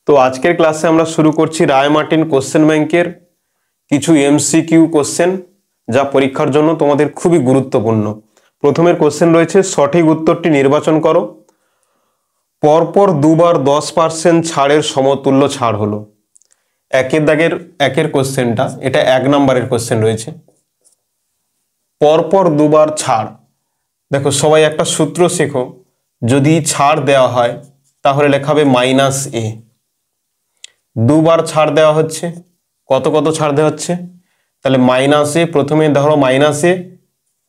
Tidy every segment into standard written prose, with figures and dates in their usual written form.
তো আজকের ক্লাসে আমরা শুরু করছি রায় মার্টিন কোশ্চেন ব্যাংকের কিছু এমসিকিউ কোশ্চেন যা পরীক্ষার জন্য তোমাদের খুবই গুরুত্বপূর্ণ। প্রথমের কোশ্চেন রয়েছে, সঠিক উত্তরটি নির্বাচন করো। পরপর দুবার 10% ছাড়ের সমতুল্য ছাড় হলো। একের কোশ্চেনটা, এটা 1 নম্বরের কোশ্চেন রয়েছে। পরপর দুবার ছাড়, দেখো সবাই একটা সূত্র শেখো, যদি ছাড় দেওয়া হয় তাহলে লেখা হবে -a। দুবার ছাড় দেওয়া হচ্ছে, কত কত ছাড় দেওয়া হচ্ছে, তাহলে -a, প্রথমে ধরো -a,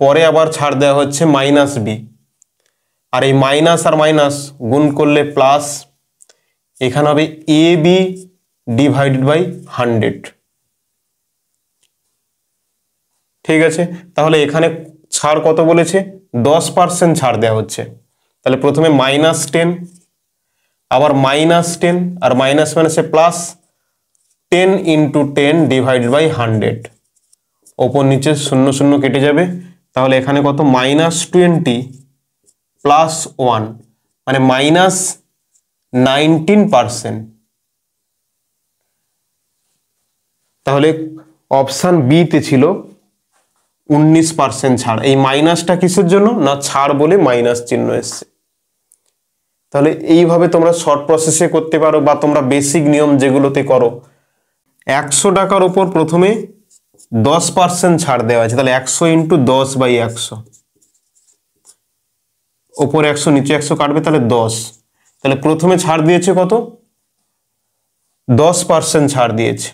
পরে আবার ছাড় দেওয়া হচ্ছে -b, আর এই মাইনাস আর মাইনাস গুণ করলে প্লাস, এখানে হবে ab ডিভাইডেড বাই 100। ঠিক আছে, তাহলে এখানে ছাড় কত বলেছে, 10% ছাড় দেওয়া হচ্ছে। তাহলে প্রথমে -10, আবার -10, আর মাইনাস মাইনাসে প্লাস, 10 × 10 ডিভাইডেড বাই 100। ওপর নিচে শূন্য শূন্য কেটে যাবে, তাহলে এখানে কত, -20 প্লাস 1, মানে -19%। তাহলে অপশান বি তে ছিল 19% ছাড়। এই মাইনাসটা কিসের জন্য, না ছাড় বলে মাইনাস চিহ্ন এসছে। তাহলে এইভাবে তোমরা শর্ট প্রসেসে করতে পারো, বা তোমরা বেসিক নিয়ম যেগুলোতে করো। 100 টাকার উপর প্রথমে 10% ছাড় দেওয়া আছে, তাহলে 100 × 10/100, ওপরে 100 নিচে 100 কাটবে, তাহলে 10। তাহলে প্রথমে ছাড় দিয়েছে কত, 10% ছাড় দিয়েছে।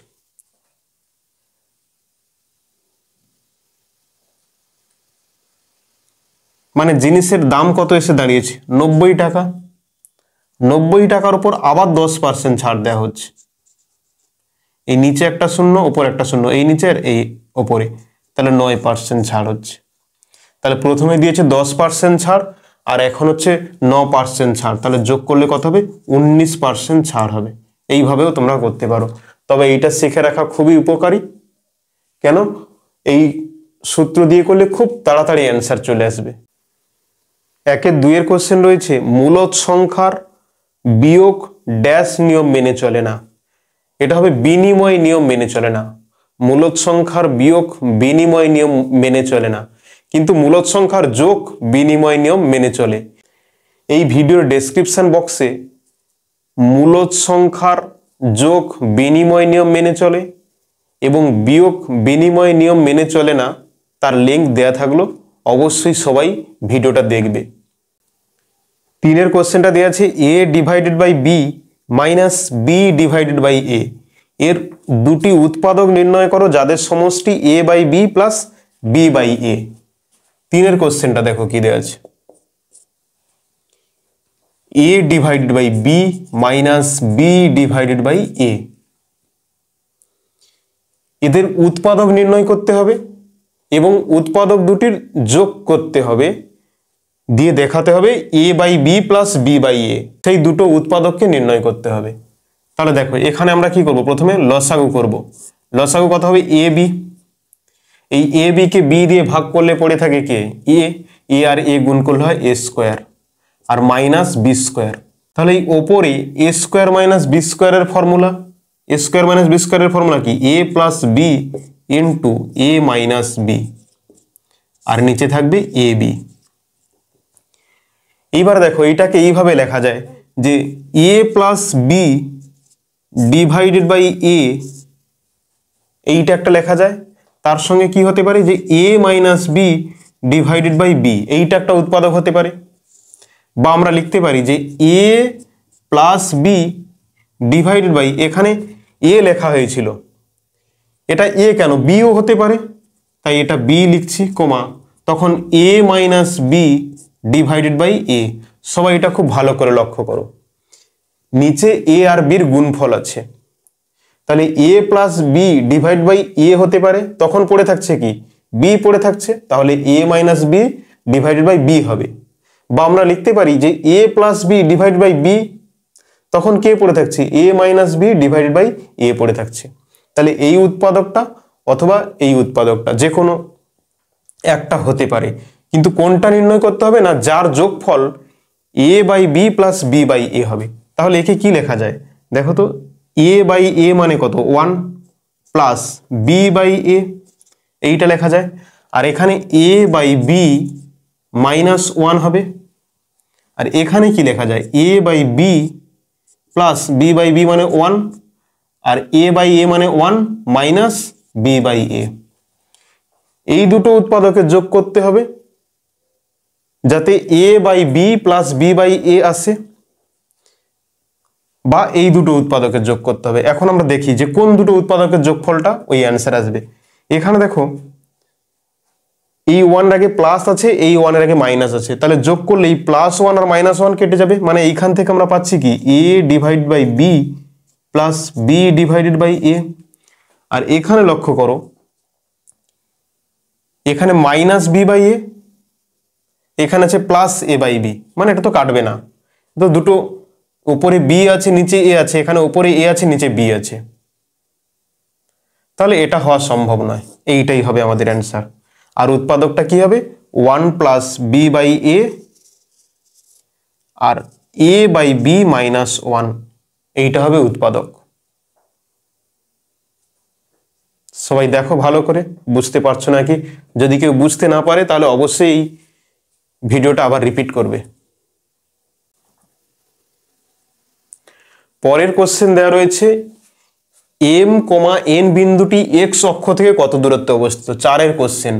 মানে জিনিসের দাম কত এসে দাঁড়িয়েছে, 90 টাকা। 90 টাকার উপর আবার 10% ছাড় দেওয়া হচ্ছে। এই নিচে একটা শূন্য, ওপর একটা শূন্য, এই নিচে আর এই ওপরে, তাহলে 9% ছাড় হচ্ছে। তাহলে প্রথমে দিয়েছে 10% ছাড়, আর এখন হচ্ছে 9% ছাড়, তাহলে যোগ করলে কত হবে, 19% ছাড় হবে। এইভাবেও তোমরা করতে পারো, তবে এইটা শিখে রাখা খুবই উপকারী। কেন, এই সূত্র দিয়ে করলে খুব তাড়াতাড়ি অ্যান্সার চলে আসবে। 2 কোশ্চেন রয়েছে, মূলদ সংখ্যার বিয়োগ ড্যাশ নিয়ম মেনে চলে না। এটা হবে বিনিময় নিয়ম মেনে চলে না। মূলদ সংখ্যার বিয়োগ বিনিময় নিয়ম মেনে চলে না, কিন্তু মূলদ সংখ্যার যোগ বিনিময় নিয়ম মেনে চলে। এই ভিডিওর ডেসক্রিপশন বক্সে মূলদ সংখ্যার যোগ বিনিময় নিয়ম মেনে চলে এবং বিয়োগ বিনিময় নিয়ম মেনে চলে না, তার লিঙ্ক দেয়া থাকলো, অবশ্যই সবাই ভিডিওটা দেখবে। 3 কোশ্চেনটা দেওয়া আছে, a divided by b minus b divided by a এর দুটি উৎপাদক নির্ণয় করো যাদের সমষ্টি a/b প্লাস b/a। 3 কোশ্চেনটা দেখো কি দেওয়া আছে, a divided by b minus b divided by a, এদের উৎপাদক নির্ণয় করতে হবে এবং উৎপাদক দুটির যোগ করতে হবে, দিয়ে দেখাতে হবে a/b প্লাস b/a, সেই দুটো উৎপাদককে নির্ণয় করতে হবে। তাহলে দেখো এখানে আমরা কি করব, প্রথমে লসাগু করব। লসাগু কত হবে, ab। এই ab কে b দিয়ে ভাগ করলে পড়ে থাকে কে, a আর a গুণ করলে হয় a স্কোয়ার, আর মাইনাস b স্কোয়ার। তাহলে এই ওপরে a স্কোয়ার মাইনাস b স্কোয়ারের formula, a square minus b স্কোয়ারের ফর্মুলা কি, a plus b into a minus b, আর নিচে থাকবে ab। এইবার দেখো এইটাকে এইভাবে লেখা যায় যে a plus b divided by a, এইটা একটা লেখা যায়। তার সঙ্গে কি হতে পারে, যে a minus b divided by b, এইটা একটা উৎপাদক হতে পারে। বা আমরা লিখতে পারি যে a plus b divided by, এখানে a লেখা হয়েছিল, এটা a কেন, bও হতে পারে, তাই এটা b লিখছি কমা, তখন a minus b divided by a। সবাই এটা খুব ভালো করে লক্ষ্য করো, নিচে a আর b এর গুণফল আছে, তাহলে a plus b divide by a হতে পারে, তখন পড়ে থাকছে কি, b পড়ে থাকছে, তাহলে a minus b divided by b হবে। বা আমরা লিখতে পারি যে a plus b divide by b, তখন কে পড়ে থাকছে, a minus b divided by a পড়ে থাকছে। তাহলে এই উৎপাদকটা অথবা এই উৎপাদকটা যে কোনো একটা হতে পারে, কিন্তু কোনটা নির্ণয় করতে হবে, না যার যোগফল a/b প্লাস b/a হবে। তাহলে একে কি লেখা যায়, দেখো তো এ বাই এ মানে কত 1 প্লাস বি বাই এ, এইটা লেখা যায়। আর এখানে এ বাই বি মাইনাস 1 হবে। আর এখানে কি লেখা যায় A by B plus B by B মানে 1 আর এ বাই এ মানে 1 মাইনাস বি বাই এ। এই দুটো উৎপাদকে যোগ করতে হবে যাতে A by B plus B by A আসে, বা এই দুটো উৎপাদকের যোগ করতে হবে। এখন আমরা দেখি যে কোন দুটো উৎপাদকের যোগফলটা ওই অ্যান্সার আসবে। এখানে দেখো এই 1 এর আগে প্লাস আছে, এই 1 এর আগে মাইনাস আছে, তাহলে যোগ করলে এই +1 আর -1 কেটে যাবে। মানে এইখান থেকে আমরা পাচ্ছি কি a divide by B plus B divided by এ। আর এখানে লক্ষ্য করো এখানে মাইনাস বি বাই এ, এখানে আছে প্লাস এ বাই বি, মানে এটা তো কাটবে না। তো দুটো উপরে বি আছে নিচে এ আছে, এখানে উপরে এ আছে নিচে বি আছে, তাহলে এটা হওয়া সম্ভব নয়। এইটাই হবে আমাদের অ্যান্সার। আর উৎপাদকটা কি হবে 1 প্লাস বি বাই এ আর এ বাই বি মাইনাস 1, এইটা হবে উৎপাদক। সবাই দেখো ভালো করে, বুঝতে পারছো নাকি? যদি কেউ বুঝতে না পারে তাহলে অবশ্যই এই ভিডিওটা আবার রিপিট করবে। পরের কোশ্চেন দেওয়া রয়েছে এম কমা এন বিন্দুটি এক্স অক্ষ থেকে কত দূরত্বে অবস্থিত। 4 কোশ্চেন,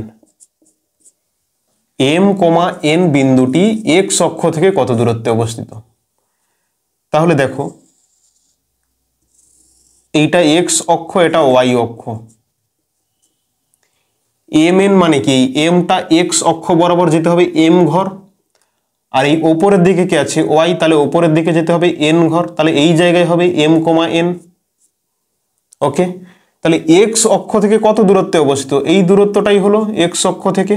এম কমা এন বিন্দুটি এক্স অক্ষ থেকে কত দূরত্বে অবস্থিত। তাহলে দেখো এইটা এক্স অক্ষ, এটা ওয়াই অক্ষ। এম এন মানে কি এমটা এক্স অক্ষ বরাবর যেতে হবে এম ঘর, আর এই ওপরের দিকে কি আছে ওয়াই, তাহলে ওপরের দিকে যেতে হবে এন ঘর, তাহলে এই জায়গায় হবে এম কমা এন। ওকে, তাহলে এক্স অক্ষ থেকে কত দূরত্বে অবস্থিত, এই দূরত্বটাই হলো এক্স অক্ষ থেকে।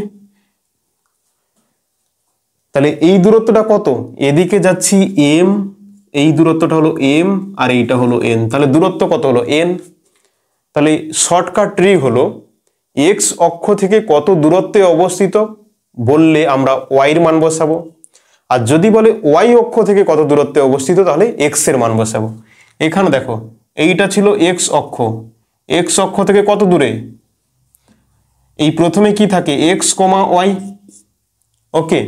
তাহলে এই দূরত্বটা কত, এদিকে যাচ্ছি এম, এই দূরত্বটা হলো এম আর এইটা হলো এন, তাহলে দূরত্ব কত হলো এন। তাহলে শর্টকাট ট্রিক হলো এক্স অক্ষ থেকে কত দূরত্বে অবস্থিত বললে আমরা ওয়াই এর মান বসাবো, আর যদি বলে ওয়াই অক্ষ থেকে কত দূরত্বে অবস্থিত তাহলে এক্স এর মান বসাবো। এখানে দেখো এইটা ছিল এক্স অক্ষ, এক্স অক্ষ থেকে কত দূরে, এই প্রথমে কি থাকে এক্স কমা ওয়াই। ওকে,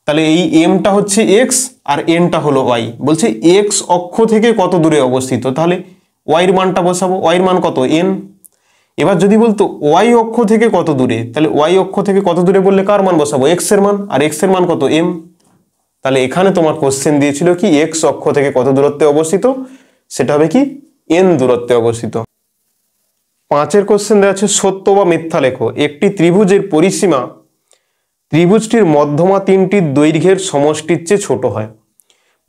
তাহলে এই এমটা হচ্ছে এক্স আর এনটা হলো ওয়াই। বলছে এক্স অক্ষ থেকে কত দূরে অবস্থিত, তাহলে ওয়াই এর মানটা বসাবো, ওয়াই এর মান কত এন। এবার যদি বলতো ওয়াই অক্ষ থেকে কত দূরে, তাহলে ওয়াই অক্ষ থেকে কত দূরে বললে কার মান বসাবো, এক্স এর মান, আর এক্স এর মান কত এম। তাহলে এখানে তোমার কোশ্চেন দিয়েছিল কি এক্স অক্ষ থেকে কত দূরত্বে অবস্থিত, সেটা হবে কি এন দূরত্বে অবস্থিত। 5 কোশ্চেন দেওয়া আছে সত্য বা মিথ্যা লেখো। একটি ত্রিভুজের পরিসীমা ত্রিভুজটির মধ্যমা তিনটির দৈর্ঘ্যের সমষ্টির চেয়ে ছোট হয়।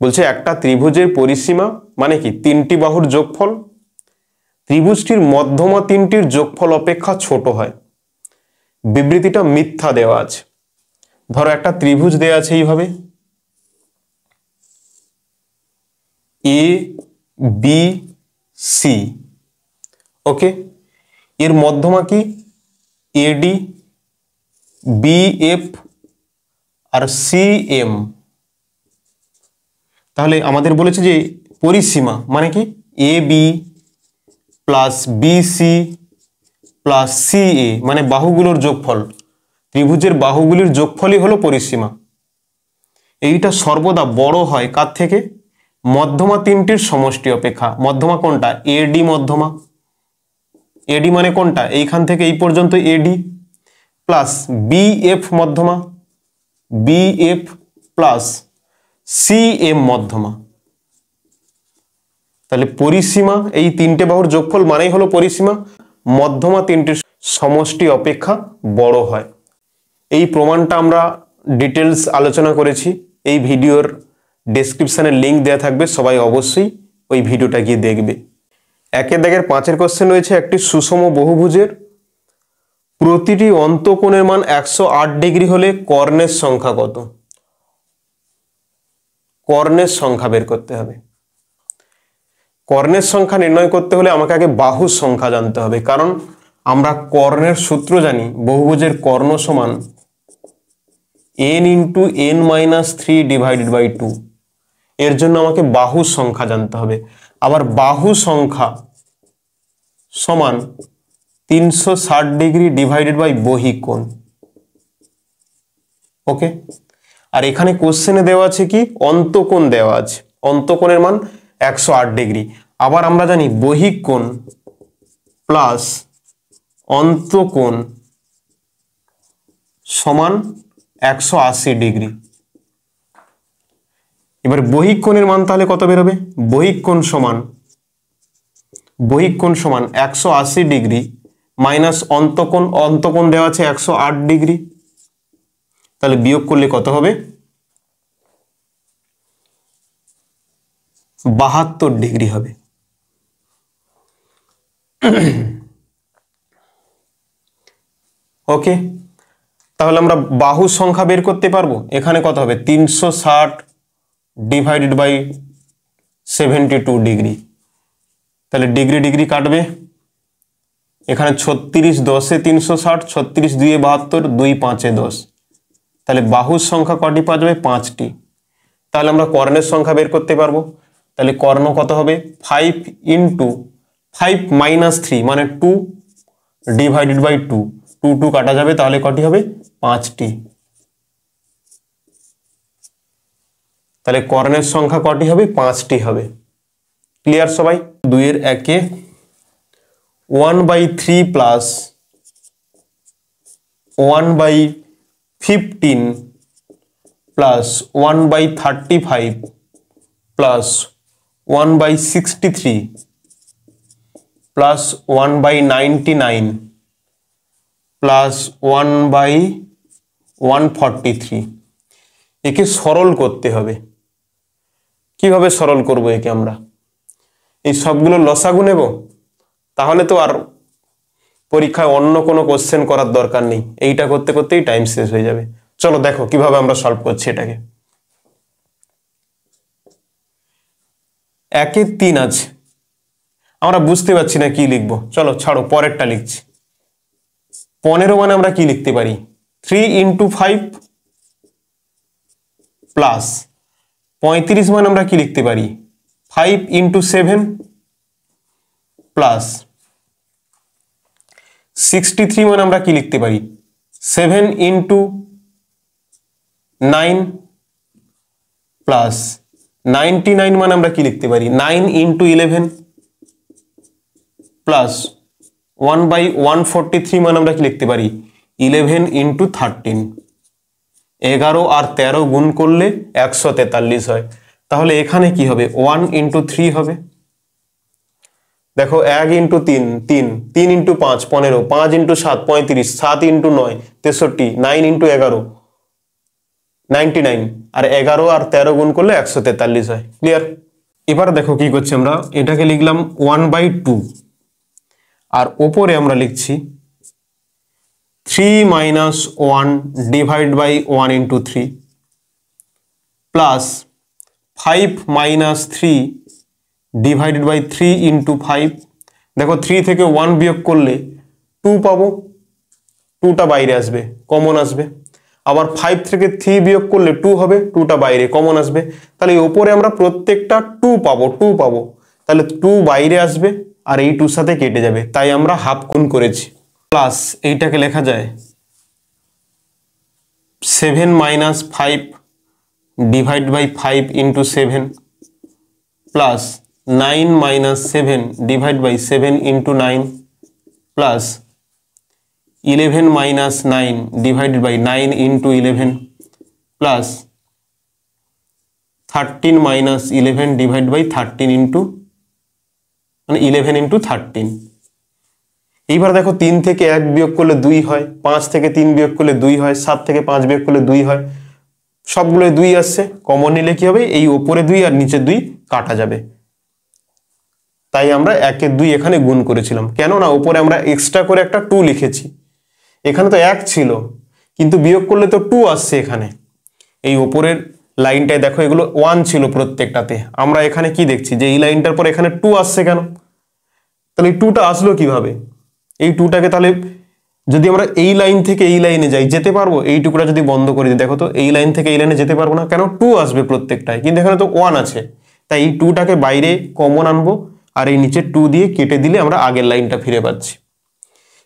বলছে একটা ত্রিভুজের পরিসীমা মানে কি তিনটি বাহুর যোগফল ত্রিভুজটির মধ্যমা তিনটির যোগফল অপেক্ষা ছোট হয়। বিবৃতিটা মিথ্যা দেওয়া আছে। ধরো একটা ত্রিভুজ দেওয়া আছে এইভাবে এ বি সি। ওকে, এর মধ্যমা কি এডি, বিএফ আর সিএম। তাহলে আমাদের বলেছে যে পরিসীমা মানে কি A B plus BC plus CA, মানে বাহুগুলোর যোগফল, ত্রিভুজের বাহুগুলির যোগফলই হলো পরিসীমা। এইটা সর্বদা বড় হয় কার থেকে, মধ্যমা তিনটির সমষ্টি অপেক্ষা। মধ্যমা কোনটা, এডি মধ্যমা, এডি মানে কোনটা এইখান থেকে এই পর্যন্ত এডি, প্লাস বিএফ মধ্যমা, বিএফ প্লাস সিএম মধ্যমা। তাহলে পরিসীমা এই তিনটে বাহুর যোগফল মানেই হলো পরিসীমা, মধ্যমা তিনটির সমষ্টি অপেক্ষা বড় হয়। এই প্রমাণটা আমরা ডিটেলস আলোচনা করেছি, এই ভিডিওর ডেসক্রিপশনে লিঙ্ক দেওয়া থাকবে, সবাই অবশ্যই ওই ভিডিওটা গিয়ে দেখবে। 5 কোশ্চেন রয়েছে একটি সুষম বহুভুজের প্রতিটি অন্তঃকোণের মান 108 ডিগ্রি হলে কর্ণের সংখ্যা কত। কর্ণের সংখ্যা বের করতে হবে। কর্ণের সংখ্যা নির্ণয় করতে হলে আমাকে আগে বাহুর সংখ্যা জানতে হবে, কারণ আমরা কর্ণের সূত্র জানি বহুভুজের কর্ণ সমান n × n - 3 / 2। এর জন্য আমাকে বাহু সংখ্যা জানতে হবে। আবার বাহু সংখ্যা সমান 360 ডিগ্রি ডিভাইডেড বাই বহিক কোণ। ওকে, আর এখানে কোশ্চেনে দেওয়া আছে কি অন্তকোণ দেওয়া আছে, অন্তকোণের মান 108 ডিগ্রি। আবার আমরা জানি বহিক কোণ প্লাস অন্তকোণ সমান 180 ডিগ্রি। এবার বহিক কোণের মান তাহলে কত বেরোবে? বহিক কোণ সমান 180 ডিগ্রি মাইনাস অন্তকোণ, অন্তকোণ দেওয়া আছে 108 ডিগ্রি, তাহলে বিয়োগ করলে কত হবে? 72 ডিগ্রি হবে। ওকে, তাহলে আমরা বাহু সংখ্যা বের করতে পারবো। এখানে কত হবে? 360 ডিভাইডেড বাই 72 ডিগ্রি, তাহলে ডিগ্রি ডিগ্রি কাটবে। এখানে 36 10 এ 360, 36 2 এ 72, 2 5 এ 10, তাহলে বাহুর সংখ্যা কটি পাওয়া যাবে? 5টি। তাহলে আমরা কর্ণের সংখ্যা বের করতে পারবো। তাহলে কর্ণ কত হবে? 5 ইন্টু 5 মাইনাস 3 মানে 2 ডিভাইডেড বাই 2, 2 2 কাটা যাবে, তাহলে কটি হবে? 5টি। তাহলে কর্ণের সংখ্যা কটি হবে? 5টি হবে। ক্লিয়ার সবাই? 2 এর 1-এ 1/3 plus 1/15 plus 1/35 plus 1/63 plus 1/99 plus 1/143, একে সরল করতে হবে। কিভাবে সরল করব একে? আমরা এই সবগুলো লসাগু নেব, তাহলে তো আর পরীক্ষায় অন্য কোনো কোশ্চেন করার দরকার নেই, এইটা করতে করতেই টাইম শেষ হয়ে যাবে। চলো দেখো কিভাবে আমরা সলভ করছি এটাকে। 1-এ 3 আছে, আমরা বুঝতে পারছি না কি লিখবো, চলো ছাড়ো, পরেরটা লিখছি। 15 মানে আমরা কি লিখতে পারি? 3 ইন্টু 5 প্লাস 35 মানে আমরা কি লিখতে পারি? 5 ইন্টু 7 প্লাস 63 মানে আমরা কি লিখতে পারি? 7 ইন্টু 9 প্লাস 99 মানে আমরা কি লিখতে পারি? 9 ইন্টু 11 প্লাস 1/143 মানে আমরা কি লিখতে পারি? 11 ইন্টু 13। 11 আর 13 গুণ করলে 143 হয়। তাহলে এখানে কি হবে? 1 ইন্টু 3 হবে। দেখো 1 into 3 3, 3 into 5 15, 5 into 7 35, 7 into 9 63, 9 into 11 99, আর 11 আর 13 গুণ করলে 143 হয়। ক্লিয়ার? এবার দেখো কি করছি আমরা, এটাকে লিখলাম 1/2 আর ওপরে আমরা লিখছি 3 minus 1 divide by 1 into 3 plus 5 minus 3 divided by 3 into 5। দেখো 3 থেকে 1 বিয়োগ করলে 2 পাবো, 2টা বাইরে আসবে, কমন আসবে। আবার 5 থেকে 3 বিয়োগ করলে 2 হবে, 2টা বাইরে কমন আসবে। তাহলে উপরে আমরা প্রত্যেকটা 2 পাবো, তাহলে 2 বাইরে আসবে আর এই 2 সাথে কেটে যাবে, তাই আমরা হাফ গুণ করেছি। প্লাস এইটাকে লেখা যায় 7 minus 5 divide by 5 into 7 plus 9 minus 7 divide by 7 into 9 plus 11 minus 9 divided by 9 into 11 plus 13 minus 11 divide by 13 into মানে 11 ইন্টু 13। এইবার দেখো 3 থেকে 1 বিয়োগ করলে 2 হয়, 5 থেকে 3 বিয়োগ করলে 2 হয়, 7 থেকে 5 বিয়োগ করলে 2 হয়, সবগুলো 2 আসছে, কমন নিলে কি হবে? এই উপরে 2 আর নিচে 2 কাটা যাবে, তাই আমরা 1-এ 2 এখানে গুণ করেছিলাম। কেন না উপরে আমরা এক্সট্রা করে একটা 2 লিখেছি, এখানে তো 1 ছিল কিন্তু বিয়োগ করলে তো 2 আসছে এখানে। এই উপরের লাইনটায় দেখো এগুলো 1 ছিল প্রত্যেকটাতে, আমরা এখানে কি দেখছি যে এই লাইনটার পর এখানে 2 আসছে কেন? তাহলে এই 2টা আসলো কিভাবে? এই 2টাকে তাহলে যদি আমরা এই লাইন থেকে এই লাইনে যাই যেতে পারবো? এইটুকুটা যদি বন্ধ করে দিই, দেখো তো এই লাইন থেকে এই লাইনে যেতে পারবো না, কেন? 2 আসবে প্রত্যেকটায়, কিন্তু এখানে তো 1 আছে, তাই এই 2টাকে বাইরে কমন আনবো আর এই নিচে 2 দিয়ে কেটে দিলে আমরা আগের লাইনটা ফিরে পাচ্ছি।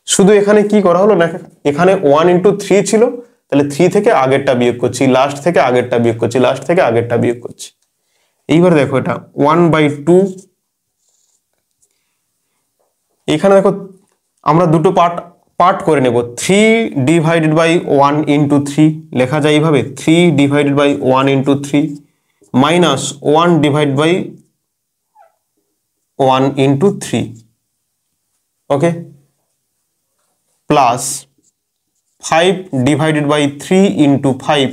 শুধু এখানে কি করা হলো না, এখানে 1 × 3 ছিল, তাহলে 3 থেকে আগেরটা বিয়োগ করছি, লাস্ট থেকে আগেরটা বিয়োগ করছি, লাস্ট থেকে আগেরটা বিয়োগ করছি। এইবার দেখো এটা 1/2, এখানে দেখো আমরা দুটো পার্ট করে নেব। 3/1 × 3 লেখা যায় এইভাবে, 3/1 × 3 minus 1/1 × 3, okay, plus 5/3 × 5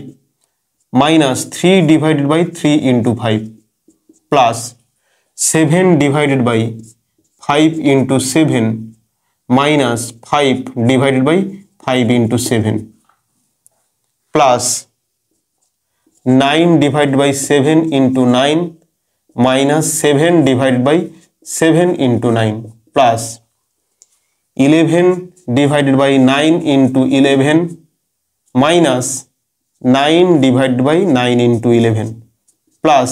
minus 3/3 × 5 plus 7/5 × 7 minus 5/5 × 7 plus 9/7 × 9 minus 7/7 × 9 plus 11/9 × 11 minus 9/9 × 11 plus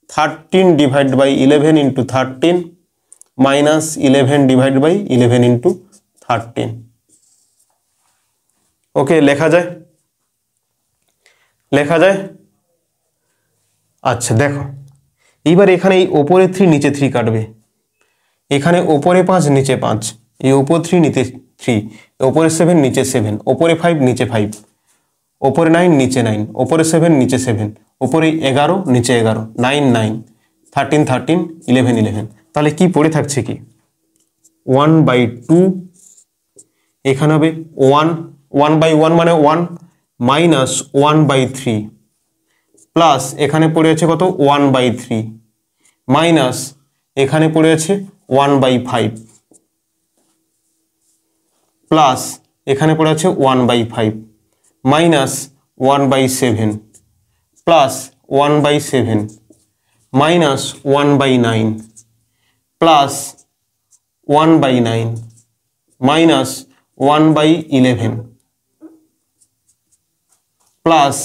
13/11 × 13 minus 11/11 × 13। Okay, লেখা যায়? আচ্ছা দেখো, এইবার এখানে এই ওপরে 3 নিচে 3 কাটবে, এখানে ওপরে 5 নিচে 5, এই ওপর 3 নিচে 3, ওপরে 7 নিচে 7, ওপরে 5 নিচে 5, ওপরে 9 নিচে 9, ওপরে 7 নিচে 7, ওপরে 11 নিচে 11, 9 9, 13 13, 11 11, তাহলে কি পড়ে থাকছে কি? 1/2, এখানে হবে 1/1 মানে 1 মাইনাস 1/3 প্লাস এখানে পড়ে আছে কত? 1/3 মাইনাস এখানে পড়ে আছে 1/5 প্লাস এখানে পড়ে আছে 1/5 minus 1/7 plus 1/7 minus 1/9 plus 1/9 minus 1/11 plus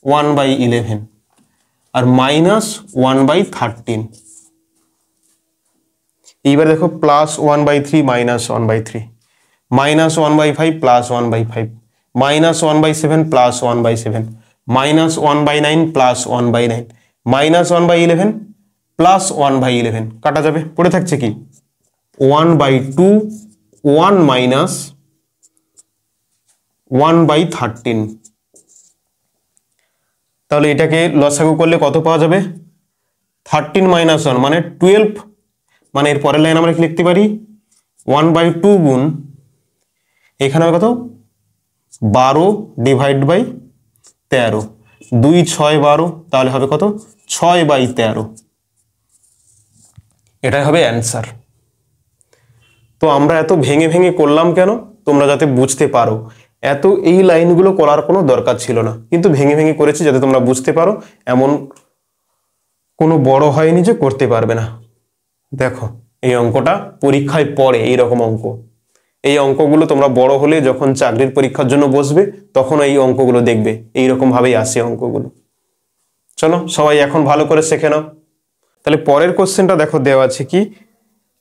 1/11 আর মাইনাস 1/13। এইবার দেখো plus 1/3 minus 1/3 minus 1/5 plus 1/5 minus 1/7 plus 1/7 minus 1/9 plus 1/9 minus 1/11 plus 1/11 কাটা যাবে, পড়ে থাকছে কি? 1/2 1 মাইনাস 1/13। তাহলে এটাকে লসাগু করলে কত পাওয়া যাবে? 13 মাইনাস 1 মানে 12, মানে এর পরের লাইন আমরা কি লিখতে পারি? 1/2 গুণ এখানে কত? 12/13, 2 6 12, তাহলে হবে কত? 6/13, এটাই হবে অ্যান্সার। তো আমরা এত ভেঙে ভেঙে করলাম কেন? তোমরা যাতে বুঝতে পারো, এত এই লাইনগুলো করার কোনো দরকার ছিল না, কিন্তু ভেঙে ভেঙে করেছি যাতে তোমরা বুঝতে পারো, এমন কোনো বড় হয়নি যে করতে পারবে না। দেখো এই অঙ্কটা পরীক্ষায় পড়ে, এইরকম অঙ্ক, এই অঙ্কগুলো তোমরা বড় হলে যখন চাকরির পরীক্ষার জন্য বসবে তখন এই অঙ্কগুলো দেখবে, এইরকম ভাবেই আসে অঙ্কগুলো। চলো সবাই এখন ভালো করে শিখে নাও। তাহলে পরের কোশ্চেনটা দেখো, দেওয়া আছে কি?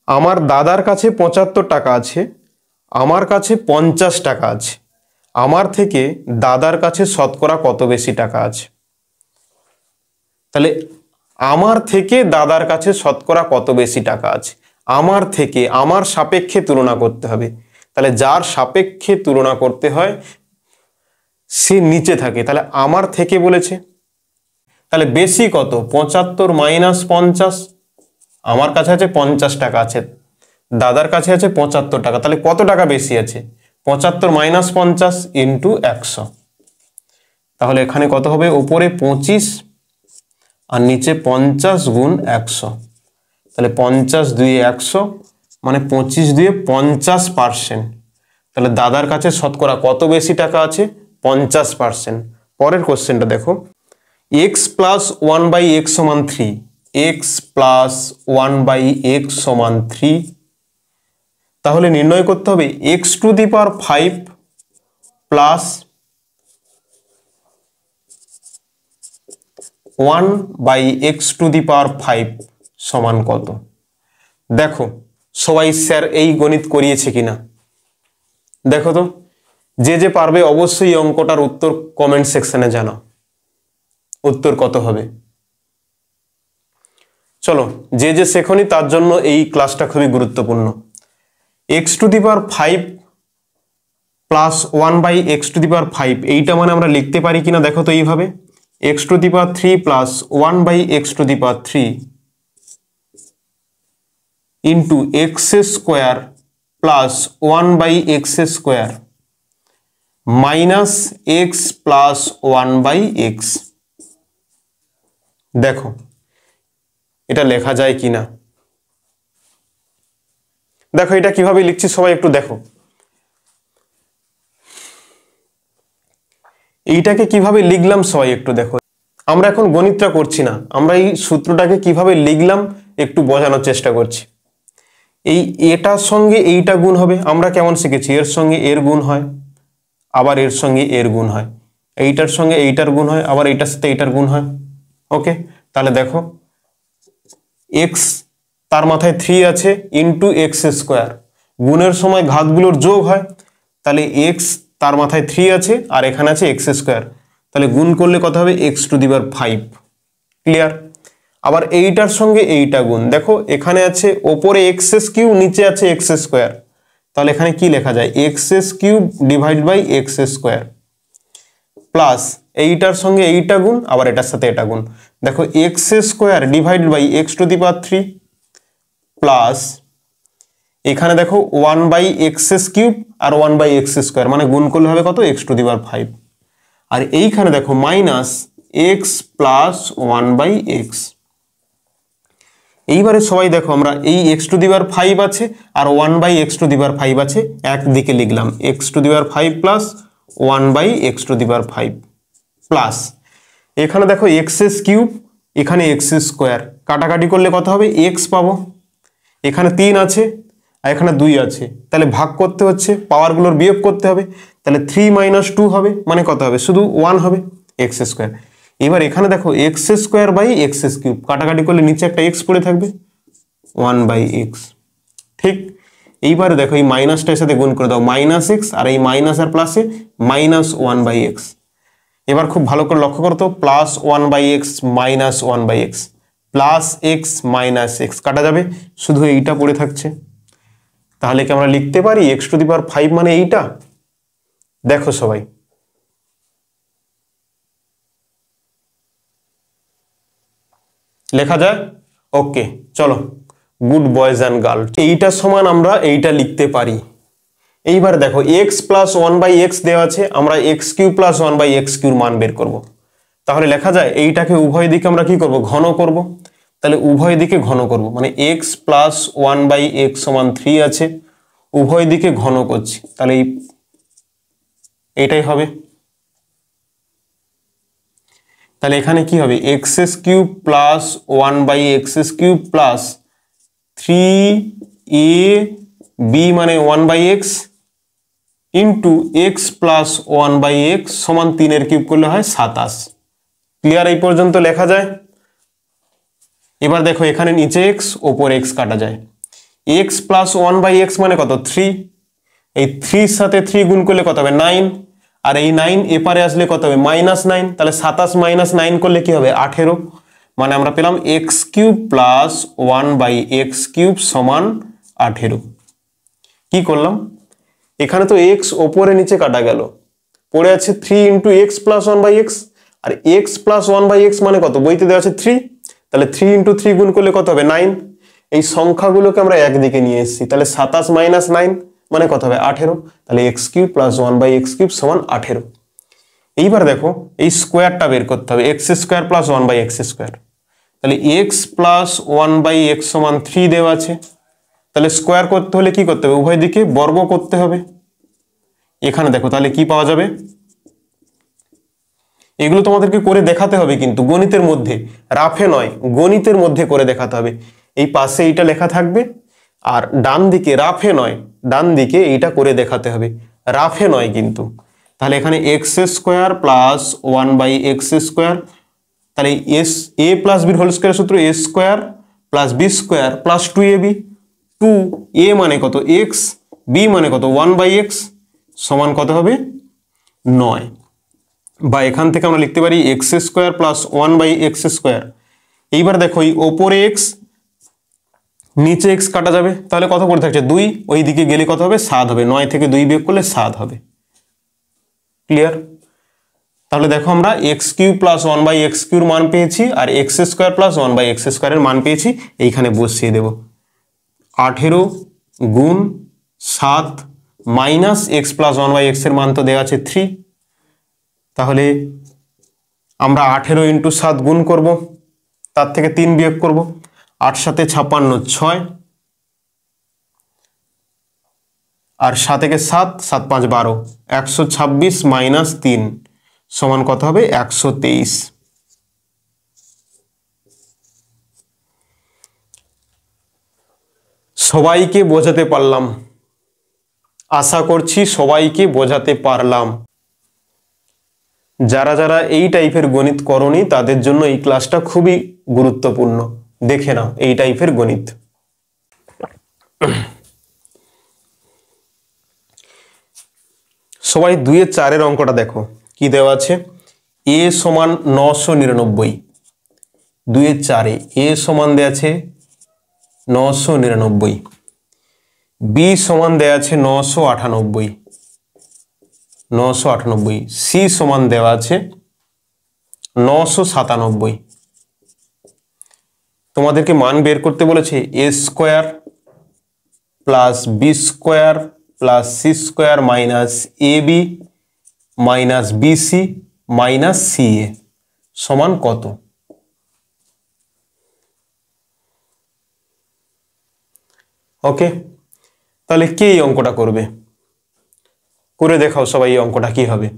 আমার দাদার কাছে 75 টাকা আছে, আমার কাছে 50 টাকা আছে, আমার থেকে দাদার কাছে শতকরা কত বেশি টাকা আছে? তাহলে আমার থেকে দাদার কাছে শতকরা কত বেশি টাকা আছে, আমার থেকে, আমার সাপেক্ষে তুলনা করতে হবে। তাহলে যার সাপেক্ষে তুলনা করতে হয় সে নিচে থাকে, তাহলে আমার থেকে বলেছে, তাহলে বেশি কত? 75 মাইনাস 50, আমার কাছে আছে 50 টাকা আছে, দাদার কাছে আছে 75 টাকা, তাহলে কত টাকা বেশি আছে? 75 মাইনাস 50 ইন্টু 100, তাহলে এখানে কত হবে? উপরে 25 আর নিচে 50 গুণ 100, তাহলে 50 2 100 মানে 25 2 50%। তাহলে দাদার কাছে শতকরা কত বেশি টাকা আছে? 50%। পরের কোশ্চেনটা দেখো, x প্লাস 1/x সমান 3, x প্লাস 1/x সমান 3, তাহলে নির্ণয় করতে হবে x to the power 5 plus 1 by x to the power 5 সমান কত। দেখো সবাই স্যার এই গণিত করিয়েছে কিনা দেখো তো, যে পারবে অবশ্যই অঙ্কটার উত্তর কমেন্ট সেকশনে জানাও, উত্তর কত হবে। চলো যে শেখনি তার জন্য এই ক্লাসটা খুবই গুরুত্বপূর্ণ। X to the power 5 plus 1 by x to the power 5 এইটা মানে আমরা লিখতে পারি কিনা দেখো তো এইভাবে, x to the power 3 plus 1 by x to the power 3 into x square plus 1 by x square minus x plus 1 by x. দেখো এটা লেখা যায় কিনা, দেখো এটা কিভাবে লিখছি সবাই একটু দেখো। এইটাকে কিভাবে লিখলাম সবাই একটু দেখো। আমরা এখন গণিতটা করছি না, আমরা এই সূত্রটাকে কিভাবে লিখলাম একটু বোঝানোর চেষ্টা করছি। এই এটার সঙ্গে এইটা গুণ হবে, আমরা কেমন শিখেছি এর সঙ্গে এর গুণ হয়, আবার এর সঙ্গে এর গুণ হয়, এইটার সঙ্গে এইটার গুণ হয়, আবার এইটার সাথে এইটার গুণ হয়। ওকে, তাহলে দেখো এক্স তার মাথায় 3 আছে ইন্টু এক্স স্কোয়ার, গুণের সময় ঘাতগুলোর যোগ হয়, তাহলে এক্স তার মাথায় 3 আছে আর এখানে আছে এক্স স্কোয়ার, তাহলে গুণ করলে কত হবে x to the power 5। Clear. আবার এইটার সঙ্গে এইটা গুণ, দেখো এখানে আছে ওপরে এক্স কিউব নিচে আছে এক্স স্কোয়ার, তাহলে এখানে কি লেখা যায় x cube divide by x square plus এইটার সঙ্গে এইটা গুণ আবার এটার সাথে এটা গুণ, দেখো x square divide by x to the power 3 plus এখানে দেখো 1 বাই এক্স কিউব আর 1 বাই এক্স স্কোয়ার মানে গুণ করলে হবে কত এক্স টু দি পাওয়ার 5, আর এইখানে দেখো minus x plus 1 by x. এইবারে সবাই দেখো আমরা এই এক্স টু দি পাওয়ার 5 আছে আর 1 by x to the power 5 আছে, একদিকে লিখলাম x to the power 5 plus 1 by x to the power 5 plus এখানে দেখো এক্স কিউব এখানে এক্স স্কোয়ার, কাটাকাটি করলে কত হবে এক্স পাবো, এখানে 3 আছে আর এখানে 2 আছে, তাহলে ভাগ করতে হচ্ছে পাওয়ারগুলোর বিয়োগ করতে হবে, তাহলে 3 মাইনাস 2 হবে মানে কত হবে শুধু 1 হবে এক্স স্কোয়ার। এবার এখানে দেখো x square by x cube, কাটাকাটি করলে নিচে একটা এক্স পড়ে থাকবে 1 বাই এক্স। ঠিক, এইবারে দেখো এই মাইনাসটার সাথে গুণ করে দাও মাইনাস এক্স, আর এই মাইনাস আর প্লাসে মাইনাস 1 বাই এক্স। এবার খুব ভালো করে লক্ষ্য করো তো, plus 1 by x minus 1 by x, plus x minus x কাটা যাবে, শুধু এইটা পড়ে থাকছে। তাহলে কি আমরা লিখতে পারি এক্স টু দি পাওয়ার 5 মানে এইটা? দেখো সবাই লেখা যায়? ওকে চলো, গুড বয়েজ অ্যান্ড গার্ল, এইটা সমান আমরা এইটা লিখতে পারি। এইবার দেখো এক্স প্লাস 1 বাই এক্স দেওয়া আছে, আমরা x q plus 1 by x কিউর মান বের করব। তাহলে লেখা যায় এইটাকে উভয় দিকে আমরা কি করব ঘন করব, তাহলে উভয় দিকে ঘন করব মানে এক্স প্লাস 1 বাই এক্স সমান 3 আছে, উভয় দিকে ঘন করছি, তাহলে এটাই হবে। তাহলে এখানে কি হবে x cube plus 1 by x cube plus 3ab মানে 1 by x into x plus 1 by x সমান 3 এর কিউব করলে হয় 27। ক্লিয়ার? এই পর্যন্ত লেখা যায়। এবার দেখো এখানে নিচে এক্স ওপর এক্স কাটা যায়, এক্স প্লাস 1 বাই এক্স মানে কত 3, এই 3 সাথে 3 গুণ করলে কত হবে 9, আর এই 9 এপারে আসলে কত হবে -9, তাহলে 27 মাইনাস 9 করলে কি হবে 18, মানে আমরা পেলাম x cube plus 1 by x cube সমান 18। কি করলাম এখানে তো এক্স ওপরে নিচে কাটা গেল, পড়ে আছে 3 into x plus 1 by x, আর এক্স প্লাস 1 বাই এক্স মানে কত বইতে দেওয়া আছে 3, তাহলে 3 ইন্টু 3 গুণ করলে কত হবে 9, এই সংখ্যাগুলোকে আমরা একদিকে নিয়ে এসেছি, তাহলে 27 মাইনাস 9 মানে কত হবে 18, তাহলে x cube plus 1 by x cube সমান 18। এইবার দেখো এই স্কোয়ারটা বের করতে হবে, x square plus 1 by x square, তাহলে এক্স প্লাস 1 বাই এক্স সমান 3 দেওয়া আছে, তাহলে স্কোয়ার করতে হলে কি করতে হবে উভয় দিকে বর্গ করতে হবে। এখানে দেখো তাহলে কি পাওয়া যাবে, এগুলো তোমাদেরকে করে দেখাতে হবে কিন্তু গণিতের মধ্যে, রাফে নয় গণিতের মধ্যে করে দেখাতে হবে। এই পাশে এইটা লেখা থাকবে আর ডান দিকে রাফে নয়, ডান দিকে এইটা করে দেখাতে হবে, রাফে নয় কিন্তু। তাহলে এখানে এক্স স্কোয়ার প্লাস 1/x², তাহলে এস এ প্লাস বির হোল স্কোয়ার সূত্র A square plus B square plus 2ab। 2a মানে কত এক্স, বি মানে কত 1/x, সমান কত হবে 9। বা এখান থেকে আমরা লিখতে পারি x² প্লাস 1/x²। এইবার দেখো এই ওপরে এক্স নিচে এক্স কাটা যাবে, তাহলে কত করে থাকছে 2, ওই দিকে গেলে কত হবে 7 হবে, 9 থেকে 2 বিয়োগ করলে 7 হবে। ক্লিয়ার? তাহলে দেখো আমরা x³ প্লাস 1/x³ মান পেয়েছি আর x² প্লাস 1/x² এর মান পেয়েছি, এইখানে বসিয়ে দেব। 18 গুণ 7 মাইনাস x প্লাস 1/x এর মান তো দেওয়া আছে 3, তাহলে আমরা 18 × 7 গুণ করব, তার থেকে 3 বিয়োগ করব, 8 × 7 = 56, 6 আর 7 × 7 = 7 × 5 = 12, 126 মাইনাস 3 সমান কত হবে 123। সবাইকে বোঝাতে পারলাম, আশা করছি সবাইকে বোঝাতে পারলাম। যারা যারা এই টাইপের গণিত করনি তাদের জন্য এই ক্লাসটা খুবই গুরুত্বপূর্ণ, দেখে নাও এই টাইপের গণিত। সবাই 2-4 অঙ্কটা দেখো কি দেওয়া আছে। a সমান 999, 2-4 a সমান দেওয়া আছে 999, b সমান দেওয়া আছে 998, 998, c সমান দেওয়া আছে 997। তোমাদেরকে মান বের করতে বলেছে a² plus b² plus c² minus ab minus bc minus ca সমান কত। ওকে, তাহলে কে এই অঙ্কটা করবে? করে দেখাও সবাই এই অঙ্কটা কি হবে।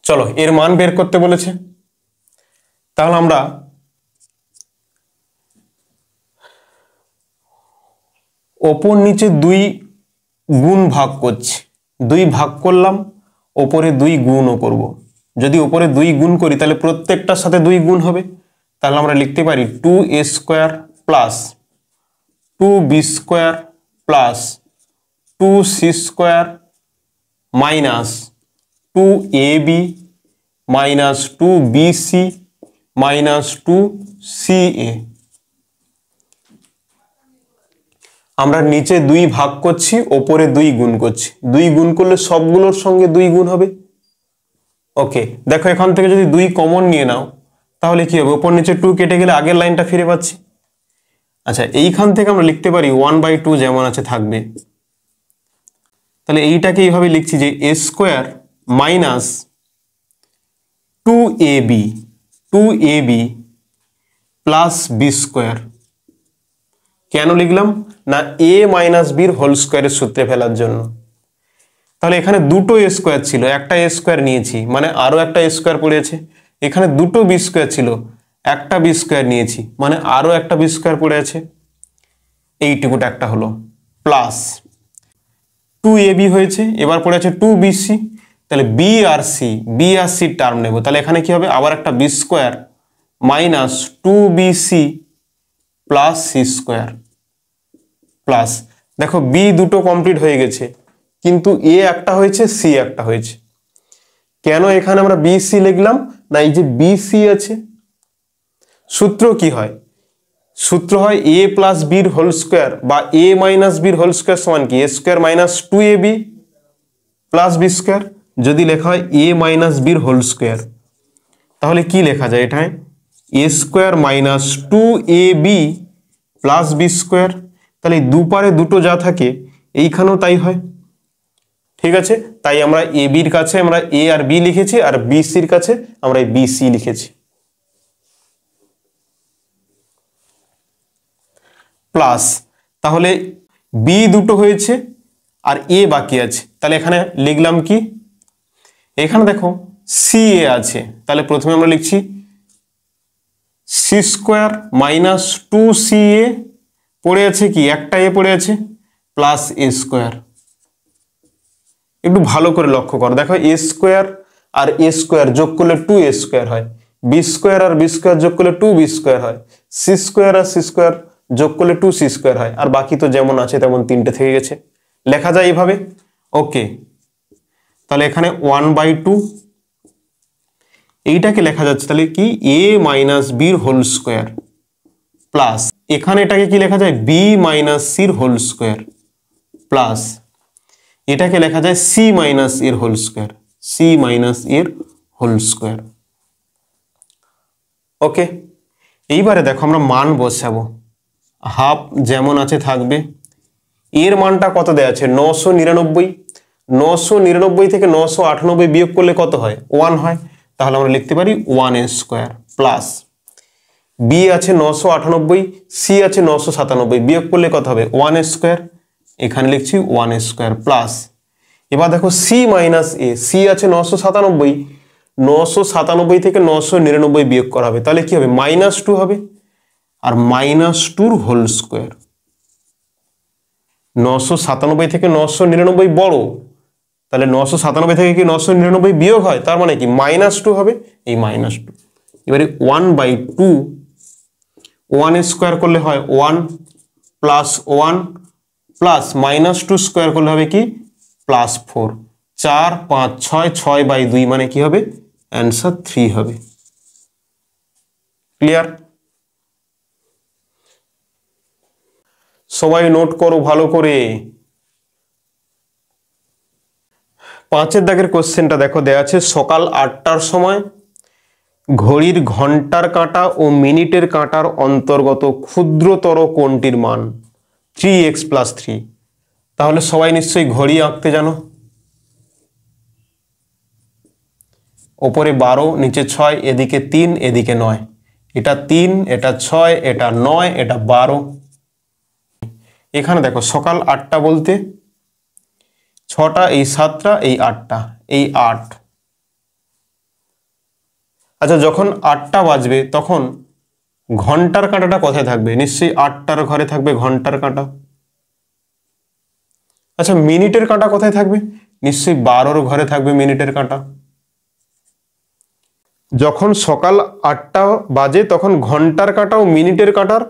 চলো, এর মান বের করতে বলেছে, তাহলে আমরা ওপর নিচে 2 গুণ ভাগ করছি, 2 ভাগ করলাম, ওপরে 2 গুণও করব। যদি ওপরে 2 গুণ করি তাহলে প্রত্যেকটার সাথে 2 গুণ হবে, তাহলে আমরা লিখতে পারি 2a² plus 2b² plus 2c² minus 2ab minus 2bc minus 2ca। আমরা নিচে 2 ভাগ করছি, ওপরে 2 গুণ করছি, 2 গুণ করলে সবগুলোর সঙ্গে 2 গুণ হবে। ওকে, দেখো এখান থেকে যদি 2 কমন নিয়ে নাও তাহলে কি হবে, ওপর নিচে 2 কেটে গেলে আগের লাইনটা ফিরে পাচ্ছি। আচ্ছা, এইখান থেকে আমরা লিখতে পারি 1/2 যেমন আছে থাকবে, তাহলে এইটাকে এইভাবে লিখছি যে a² minus 2ab plus b²। কেন লিখলাম না, a মাইনাস বির হোল স্কোয়ারের সূত্রে ফেলার জন্য। তাহলে এখানে দুটো a² ছিল, একটা a² নিয়েছি মানে আরো একটা a² পড়ে আছে। এখানে দুটো b² ছিল, একটা b² নিয়েছি মানে আরো একটা b² পড়ে আছে। এইটুকুটা একটা হলো, প্লাস 2ab হয়েছে, এবার পড়ে আছে 2bc। তাহলে b আর c টার্ম নেব, তাহলে এখানে কি হবে আবার একটা b² minus 2bc plus c² plus, দেখো b দুটো কমপ্লিট হয়ে গেছে কিন্তু a একটা হয়েছে, c একটা হয়েছে। কেন এখানে আমরা bc লিখলাম না, এই যে bc আছে, সূত্র কি হয়, সূত্র হয় a প্লাস বির হোল স্কোয়ার বা a মাইনাস বির হোল স্কোয়ার সমান কি a² minus 2ab plus b²। যদি লেখা হয় a মাইনাস বির হোল স্কোয়ার তাহলে কি লেখা যায় এটায় a² minus 2ab plus b²। তাহলে দুপারে দুটো যা থাকে এইখানেও তাই হয়, ঠিক আছে। তাই আমরা এ বির কাছে আমরা a আর b লিখেছি আর bcর কাছে আমরা bc লিখেছি। প্লাস, তাহলে b দুটো হয়েছে আর a বাকি আছে, তাহলে এখানে লিখলাম কি, এখানে দেখো ca আছে, তাহলে প্রথমে আমরা লিখছি c² মাইনাস 2ca পড়ে আছে কি, একটা এ পড়ে আছে প্লাস এ স্কোয়ার। একটু ভালো করে লক্ষ্য করো, দেখো এ স্কোয়ার আর এ স্কোয়ার যোগ করলে 2a স্কোয়ার হয়, বি স্কোয়ার আর বি স্কোয়ার যোগ করলে 2b স্কোয়ার হয়, সি স্কোয়ার আর সি স্কোয়ার যোগ করলে 2c স্কোয়ার হয়, আর বাকি তো যেমন আছে তেমন তিনটে থেকে গেছে। লেখা যায় এইভাবে। ওকে, তাহলে এখানে 1/2 এইটাকে লেখা যাচ্ছে তাহলে কি a মাইনাস বির হোল স্কোয়ার প্লাস এখানে এটাকে কি লেখা যায় বি মাইনাস সির হোল স্কোয়ার প্লাস এটাকে লেখা যায় সি মাইনাস এর হোল স্কোয়ার, সি মাইনাস এর হোল স্কোয়ার। ওকে, এইবারে দেখো আমরা মান বসাবো, হাফ যেমন আছে থাকবে, এর মানটা কত দেওয়া আছে 999, 999 থেকে 998 বিয়োগ করলে কত হয় 1 হয়, তাহলে আমরা লিখতে পারি 1 স্কোয়ার প্লাস বি আছে 998, সি আছে 997 বিয়োগ করলে কত হবে 1 স্কোয়ার, এখানে লিখছি 1 স্কোয়ার প্লাস এবার দেখো সি মাইনাস এ, সি আছে 997, 997 থেকে 999 বিয়োগ করা হবে, তাহলে কি হবে -2 হবে, আর -2 হোল স্কোয়ার। 997 থেকে 999 বড়, তাহলে 997 থেকে কি 999 বিয়োগ হয়, তার মানে কি -2 হবে, এই -2। এবারে 1/2, 1 স্কোয়ার করলে হয় 1 প্লাস 1 প্লাস -2 স্কোয়ার করলে হবে কি প্লাস 4, 4 5 6, 6/2 মানে কি হবে অ্যান্সার 3 হবে। ক্লিয়ার? সবাই নোট করো ভালো করে। 5 দাগের কোশ্চেনটা দেখো, দেয়া আছে সকাল 8টার সময় ঘড়ির ঘন্টার কাঁটা ও মিনিটের কাঁটার অন্তর্গত ক্ষুদ্রতর কোণটির মান 3x + 3। তাহলে সবাই নিশ্চয়ই ঘড়ি আঁকতে জানো। ওপরে 12, নিচে 6, এদিকে 3, এদিকে 9, এটা 3, এটা 6, এটা 9, এটা 12। এখানে দেখো সকাল 8টা বলতে 6টা, এই 7টা, এই 8টা, এই 8। আচ্ছা, যখন 8টা বাজবে তখন ঘন্টার কাঁটাটা কোথায় থাকবে? নিশ্চয়ই 8টার ঘরে থাকবে ঘন্টার কাঁটা। আচ্ছা, মিনিটের কাঁটা কোথায় থাকবে? নিশ্চয়ই 12র ঘরে থাকবে মিনিটের কাঁটা। যখন সকাল 8টা বাজে তখন ঘন্টার কাঁটা ও মিনিটের কাঁটার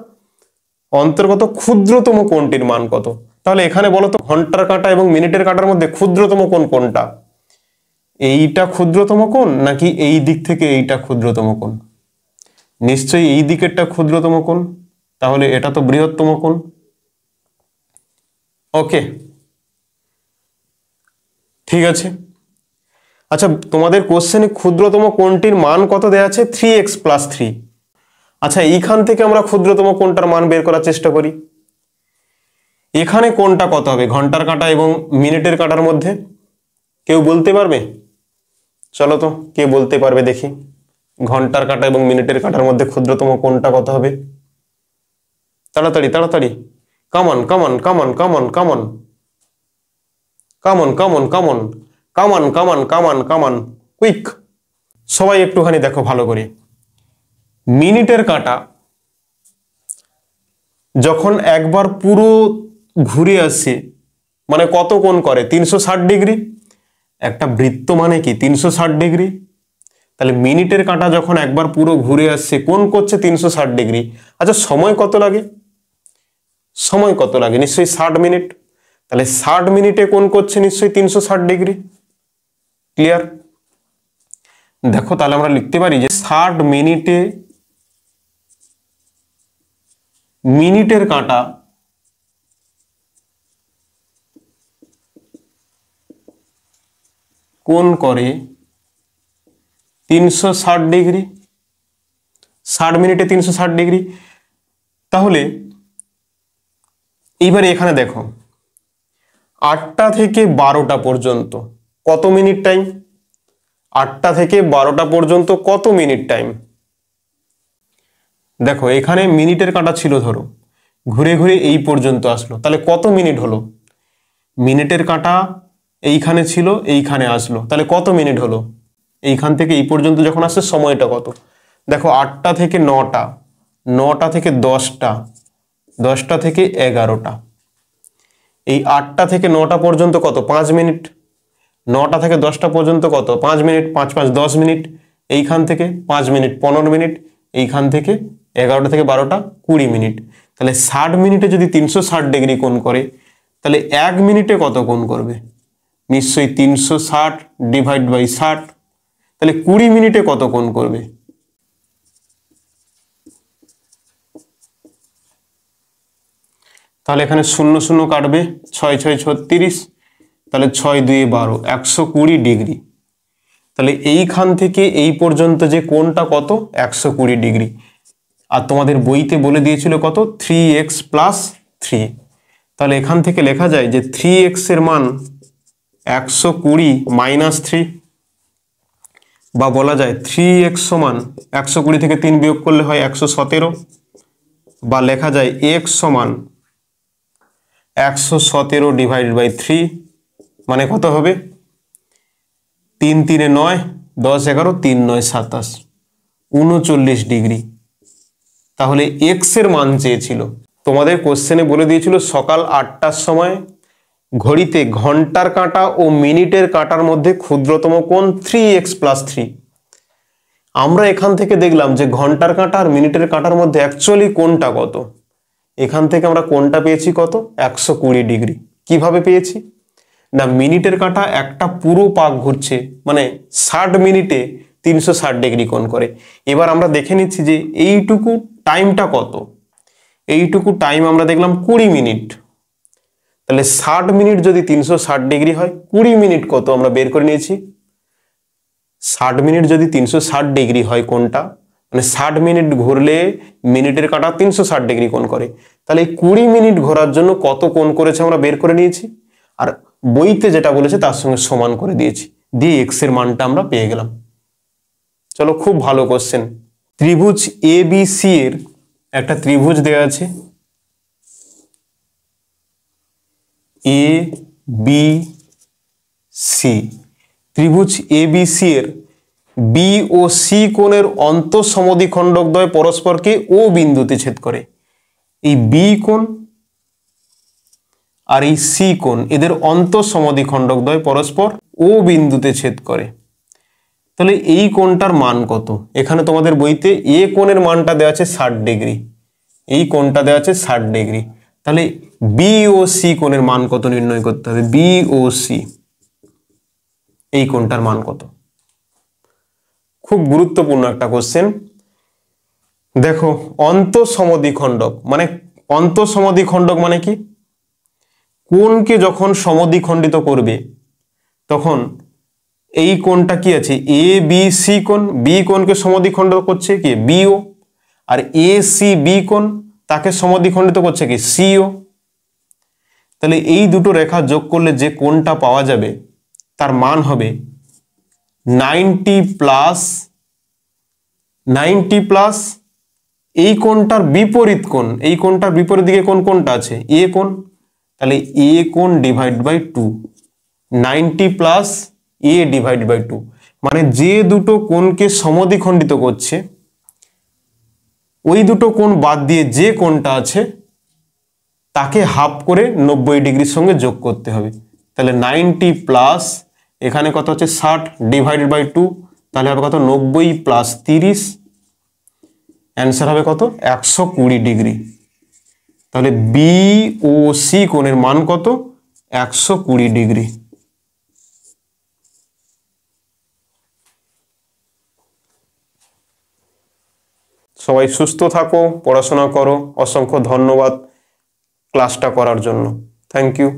অন্তর্গত ক্ষুদ্রতম কোণটির মান কত? তাহলে এখানে বলো তো, ঘন্টার কাঁটা এবং মিনিটের কাঁটার মধ্যে ক্ষুদ্রতম কোণ কোনটা? এইটা ক্ষুদ্রতম কোণ নাকি এই দিক থেকে এইটা ক্ষুদ্রতম কোণ? নিশ্চয়ই এই দিকেরটা ক্ষুদ্রতম কোণ, তাহলে এটা তো বৃহত্তম কোণ। ওকে, ঠিক আছে। আচ্ছা, তোমাদের কোশ্চেনে ক্ষুদ্রতম কোণটির মান কত দেয়া আছে? 3x + 3। আচ্ছা, এইখান থেকে আমরা ক্ষুদ্রতম কোণটার মান বের করার চেষ্টা করি। এখানে কোণটা কত হবে ঘন্টার কাঁটা এবং মিনিটের কাঁটার মধ্যে? কেউ বলতে পারবে? চলো তো, কে বলতে পারবে দেখি, ঘন্টার কাঁটা এবং মিনিটের কাঁটার মধ্যে ক্ষুদ্রতম কোণটা কত হবে? তাড়াতাড়ি তাড়াতাড়ি, come on come on come on come on come on come on come on come on come on come on come on come on, quick. সবাই একটুখানি দেখো ভালো করে, মিনিটের কাঁটা যখন একবার পুরো ঘুরে আসে মানে কত কোণ করে? 360 ডিগ্রি। একটা বৃত্ত মানে কি 360 ডিগ্রি। তাহলে মিনিটের কাঁটা যখন একবার পুরো ঘুরে আসছে কোণ করছে 360 ডিগ্রি। আচ্ছা, সময় কত লাগে? সময় কত লাগে? নিশ্চয়ই 60 মিনিট। তাহলে 60 মিনিটে কোণ করছে নিশ্চয়ই 360 ডিগ্রি। ক্লিয়ার? দেখো, তাহলে আমরা লিখতে পারি যে 60 মিনিটে মিনিটের কাঁটা কোণ করে 360 ডিগ্রি। 60 মিনিটে 360 ডিগ্রি। তাহলে এইবারে এখানে দেখো 8টা থেকে 12টা পর্যন্ত কত মিনিট টাইম? 8টা থেকে 12টা পর্যন্ত কত মিনিট টাইম? দেখো, এখানে মিনিটের কাঁটা ছিল, ধরো ঘুরে ঘুরে এই পর্যন্ত আসলো, তাহলে কত মিনিট হলো? মিনিটের কাঁটা এইখানে ছিল, এইখানে আসলো, তাহলে কত মিনিট হলো? এইখান থেকে এই পর্যন্ত যখন আসছে সময়টা কত? দেখো, 8টা থেকে 9টা, 9টা থেকে 10টা, 10টা থেকে 11টা, এই 8টা থেকে 9টা পর্যন্ত কত 5 মিনিট, 9টা থেকে 10টা পর্যন্ত কত 5 মিনিট, 5 5 10 মিনিট, এইখান থেকে 5 মিনিট 15 মিনিট, এইখান থেকে 11টা থেকে 12টা 20 মিনিট। তাহলে 60 মিনিটে যদি 360 ডিগ্রি কোণ করে তাহলে 1 মিনিটে কত কোণ করবে? নিশ্চয়ই 360 ডিভাইড বাই 60, তাহলে 20 মিনিটে কত কোণ করবে? তাহলে এখানে 0 0 কাটবে, 6 6 36, তাহলে 6 2 12, 120 ডিগ্রি। তাহলে এইখান থেকে এই পর্যন্ত যে কোণটা কত 120 ডিগ্রি। আর তোমাদের বইতে বলে দিয়েছিল কত 3x + 3। তাহলে এখান থেকে লেখা যায় যে 3x এর মান 120 - 3, বা বলা যায় 3x সমান 120 থেকে 3 বিয়োগ করলে হয় 117, বা লেখা যায় x সমান 117 ডিভাইড বাই 3, মানে কত হবে 3 3 9, 10 11, 3 9 27, 39 ডিগ্রি। তাহলে x এর মান চেয়েছিল। তোমাদের কোশ্চেনে বলে দিয়েছিল সকাল 8টার সময় ঘড়িতে ঘন্টার কাঁটা ও মিনিটের কাঁটার মধ্যে ক্ষুদ্রতম কোণ 3x + 3। আমরা এখান থেকে দেখলাম যে ঘন্টার কাঁটা আর মিনিটের কাঁটার মধ্যে অ্যাকচুয়ালি কোণটা কত। এখান থেকে আমরা কোণটা পেয়েছি কত 120 ডিগ্রি। কিভাবে পেয়েছি? না, মিনিটের কাঁটা একটা পুরো পাক ঘুরছে, মানে 60 মিনিটে 360 ডিগ্রি কোণ করে। এবার আমরা দেখে নিচ্ছি যে এইটুকু টাইমটা কত। এইটুকু টাইম আমরা দেখলাম 20 মিনিট। তাহলে 60 মিনিট যদি 360 ডিগ্রি হয়, 20 মিনিট কত আমরা বের করে নিয়েছি। 60 মিনিট যদি 360 ডিগ্রি হয় কোণটা, মানে 60 মিনিট ঘুরলে মিনিটের কাঁটা 360 ডিগ্রি কোণ করে, তাহলে এই 20 মিনিট ঘোরার জন্য কত কোণ করেছে আমরা বের করে নিয়েছি, আর বইতে যেটা বলেছে তার সঙ্গে সমান করে দিয়েছি, দিয়ে x এর মানটা আমরা পেয়ে গেলাম। চলো, খুব ভালো কোশ্চেন। ত্রিভুজ ABC এর একটা ত্রিভুজ দেওয়া আছে ABC। ত্রিভুজ ABC এর B ও C কোণের অন্তঃসমদ্বিখণ্ডকদ্বয় পরস্পরকে O বিন্দুতে ছেদ করে। এই B কোণ আর এই C কোণ, এদের অন্তঃসমদ্বিখণ্ডকদ্বয় পরস্পর O বিন্দুতে ছেদ করে। তাহলে এই কোণটার মান কত? এখানে তোমাদের বইতে A কোণের মানটা দেওয়া আছে 60 ডিগ্রি, এই কোণটা দেওয়া আছে 60 ডিগ্রি। তাহলে B ও C কোণের মান কত নির্ণয় করতে হবে? B ও C, এই কোণটার মান কত? খুব গুরুত্বপূর্ণ একটা কোশ্চেন। দেখো, অন্তঃসমদ্বিখণ্ডক মানে কি? কোণকে যখন সমদ্বিখণ্ডিত করবে তখন এই কোণটা কি আছে ABC কোণ, B কোণকে সমদ্বিখণ্ডিত করছে কি BO, আর ACB কোণ তাকে সমদ্বিখণ্ডিত করছে কি CO। তাহলে এই দুটো রেখা যোগ করলে যে কোণটা পাওয়া যাবে তার মান হবে 90 প্লাস এই কোণটার বিপরীত কোণ। এই কোণটার বিপরীত দিকে কোনটা আছে? A কোণ। তাহলে A কোণ divide by 2, 90 plus A divide by 2, মানে যে দুটো কোণকে সমদ্বিখণ্ডিত করছে ওই দুটো কোণ বাদ দিয়ে যে কোণটা আছে তাকে হাফ করে 90 ডিগ্রির সঙ্গে যোগ করতে হবে। তাহলে 90 প্লাস এখানে কত হচ্ছে 60 ডিভাইডেড বাই 2, তাহলে হবে কত 90 প্লাস 30, অ্যান্সার হবে কত 120 ডিগ্রি। তাহলে বি ও সি কোণের মান কত 120 ডিগ্রি। সবাই সুস্থ থাকো, পড়াশোনা করো। অসংখ্য ধন্যবাদ ক্লাসটা করার জন্য। Thank you.